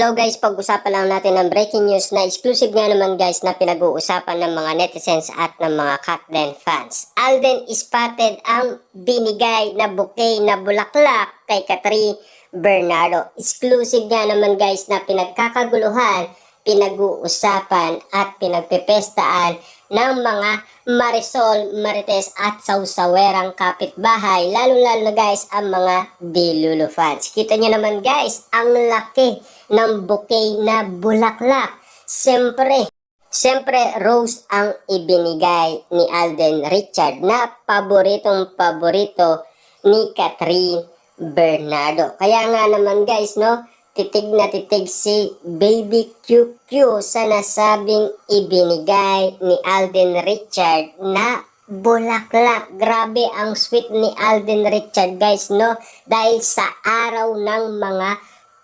Hello guys, pag-usapan lang natin ng breaking news na exclusive nga naman guys na pinag-uusapan ng mga netizens at ng mga Katlen fans. Alden spotted ang binigay na bouquet na bulaklak kay Catherine Bernardo. Exclusive nga naman guys na pinagkakaguluhan, pinag-uusapan at pinagpepestaan ng mga Marisol, Marites at Sausawerang kapitbahay, lalo-lalo na guys ang mga Delulu fans. Kita nyo naman guys, ang laki ng bouquet na bulaklak. Siyempre rose ang ibinigay ni Alden Richard na paboritong-paborito ni Catherine Bernardo. Kaya nga naman guys, no, titig na titig si Baby QQ sa nasabing ibinigay ni Alden Richard na bulaklak. Grabe ang sweet ni Alden Richard guys, no, dahil sa araw ng mga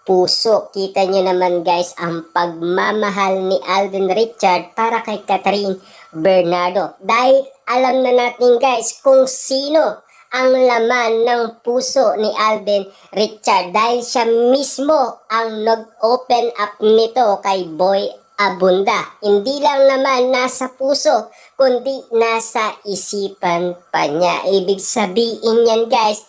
puso. Kita nyo naman guys ang pagmamahal ni Alden Richard para kay Catherine Bernardo. Dahil alam na natin guys kung sino ang laman ng puso ni Alden Richard, dahil siya mismo ang nag-open up nito kay Boy Abunda. Hindi lang naman nasa puso, kundi nasa isipan pa niya. Ibig sabihin yan guys,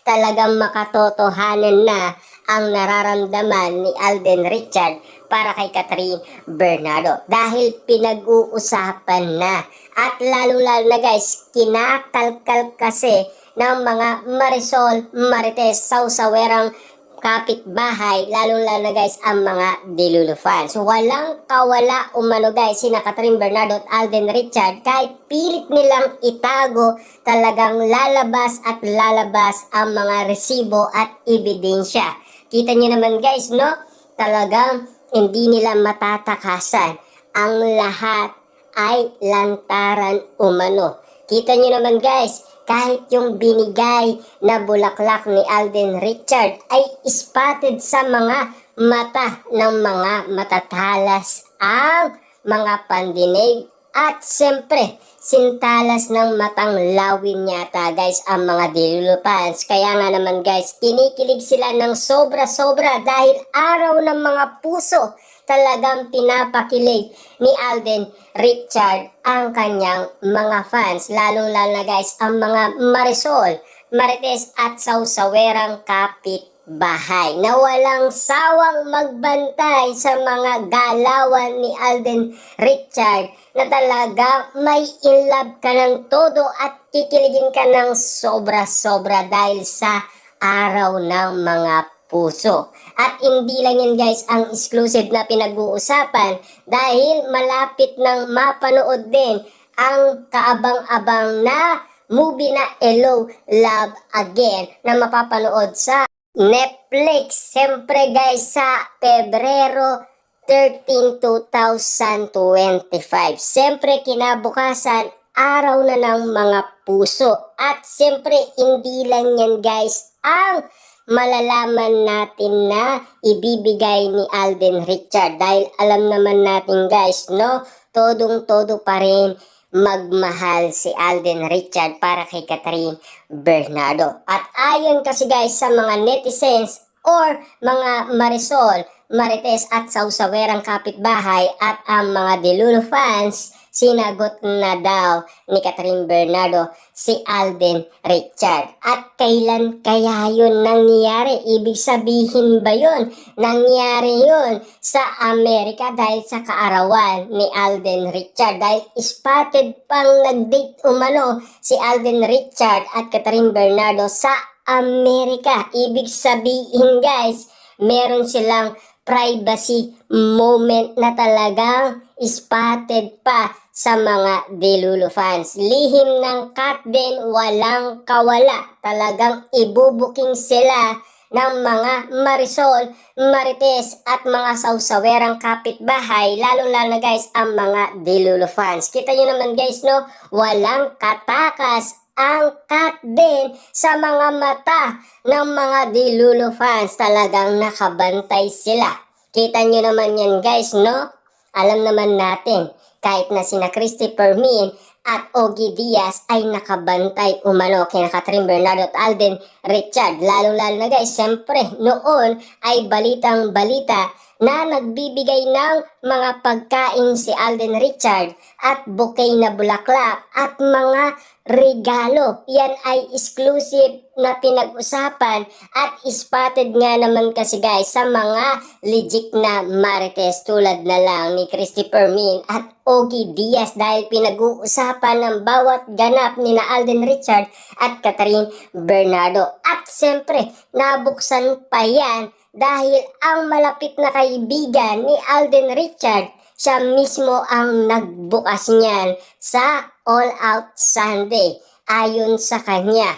talagang makatotohanan na ang nararamdaman ni Alden Richard para kay Catherine Bernardo. Dahil pinag-uusapan na. At lalo-lalo na guys, kinakalkal kasi ng mga Marisol, Marites, Sausawerang kapitbahay, lalo-lalo na guys ang mga Delulu fans. Walang kawala umano guys sina Catherine Bernardo at Alden Richard. Kahit pilit nilang itago, talagang lalabas at lalabas ang mga resibo at ebidensya. Kita niyo naman guys, no? Talagang hindi nila matatakasan. Ang lahat ay lantaran umano. Kita nyo naman guys, kahit yung binigay na bulaklak ni Alden Richard ay spotted sa mga mata ng mga matatalas ang mga pandinig. At siyempre, sintalas ng matang lawin yata guys ang mga Delulu fans. Kaya nga naman guys, kinikilig sila ng sobra-sobra dahil araw ng mga puso. Talagang pinapakilig ni Alden Richard ang kanyang mga fans. Lalo-lalo na guys ang mga Marisol, Marites at Sausawerang kapitbahay na walang sawang magbantay sa mga galawan ni Alden Richard na talaga may inlove ka ng todo at kikiligin ka ng sobra-sobra dahil sa araw ng mga puso. At hindi lang yan guys ang exclusive na pinag-uusapan dahil malapit nang mapanood din ang kaabang-abang na movie na Hello, Love Again na mapapanood sa Netflix. Siyempre guys sa Pebrero 13, 2025. Siyempre kinabukasan araw na ng mga puso. At siyempre hindi lang yan guys ang malalaman natin na ibibigay ni Alden Richard. Dahil alam naman natin guys, no, todong-todo pa rin magmahal si Alden Richard para kay Catherine Bernardo. At ayon kasi guys sa mga netizens or mga Marisol, Marites at Sausawerang kapitbahay at ang mga Delulu fans, sinagot na daw ni Catherine Bernardo si Alden Richard. At kailan kaya yun nangyari? Ibig sabihin ba yun? Nangyari yun sa Amerika dahil sa kaarawan ni Alden Richard. Dahil spotted pang nag-date umano si Alden Richard at Catherine Bernardo sa Amerika. Ibig sabihin guys, meron silang privacy moment na talagang spotted pa sa mga Delulu fans. Lihim ng Katlen, walang kawala. Talagang ibubuking sila ng mga Marisol, Marites at mga Sausawerang kapitbahay, lalo-lalo na guys ang mga Delulu fans. Kita nyo naman guys, no, walang katakas ang Katlen sa mga mata ng mga Delulu fans. Talagang nakabantay sila. Kita nyo naman yan guys, no? Alam naman natin, kahit na sina Christopher Min at Ogie Diaz ay nakabantay umano kina Catherine Bernardo at Alden Richard. Lalo-lalo na guys, siyempre noon ay balitang-balita na nagbibigay ng mga pagkain si Alden Richard at bouquet na bulaklak at mga regalo. Yan ay exclusive na pinag-usapan at spotted nga naman kasi guys sa mga legit na marites tulad na lang ni Christopher Min at Ogie Diaz dahil pinag-uusapan ng bawat ganap ni na Alden Richard at Catherine Bernardo. At siyempre, nabuksan pa yan dahil ang malapit na kaibigan ni Alden Richard, siya mismo ang nagbukas niyan sa All Out Sunday. Ayon sa kanya,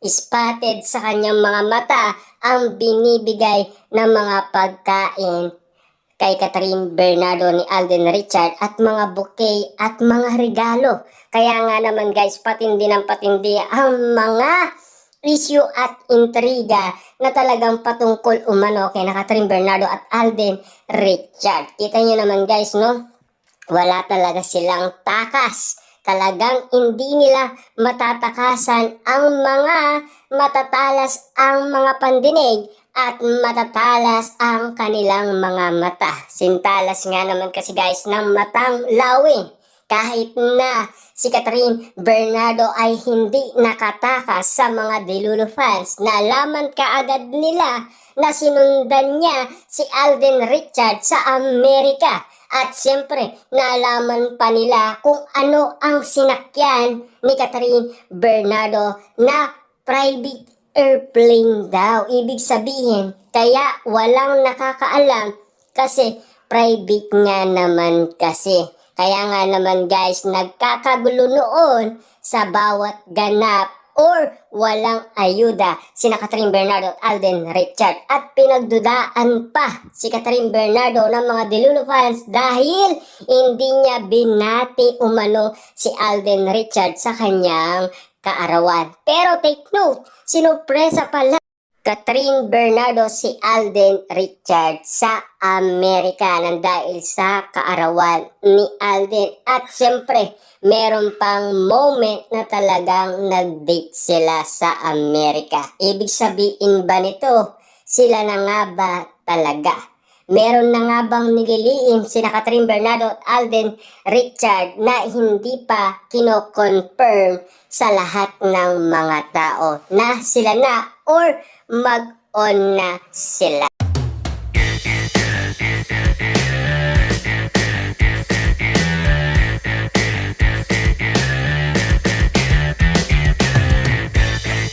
spotted sa kanyang mga mata ang binibigay ng mga pagkain kay Catherine Bernardo ni Alden Richard at mga bouquet at mga regalo. Kaya nga naman guys, patindi ng patindi ang mga issue at intriga na talagang patungkol umano kay Catherine Bernardo at Alden Richard. Kita nyo naman guys, no? Wala talaga silang takas. Talagang hindi nila matatakasan ang mga matatalas ang mga pandinig at matatalas ang kanilang mga mata. Sintalas nga naman kasi guys ng matang lawing. Kahit na si Catherine Bernardo ay hindi nakatakas sa mga Delulu fans, nalaman kaagad nila na sinundan niya si Alden Richard sa Amerika. At siyempre, nalaman pa nila kung ano ang sinakyan ni Catherine Bernardo na private airplane daw. Ibig sabihin, kaya walang nakakaalam kasi private nga naman kasi. Kaya nga naman guys, nagkakagulo noon sa bawat ganap or walang ayuda sina Catherine Bernardo at Alden Richard. At pinagdudaan pa si Catherine Bernardo ng mga Delulu fans dahil hindi niya binati umano si Alden Richard sa kanyang kaarawan. Pero take note, sinupresa pala Catherine Bernardo si Alden Richard sa Amerika nang dahil sa kaarawan ni Alden. At siyempre, meron pang moment na talagang nag-date sila sa Amerika. Ibig sabihin ba nito, sila na nga ba talaga? Meron na nga bang nililiim sina Catherine Bernardo at Alden Richard na hindi pa kino-confirm sa lahat ng mga tao na sila na or mag-on na sila?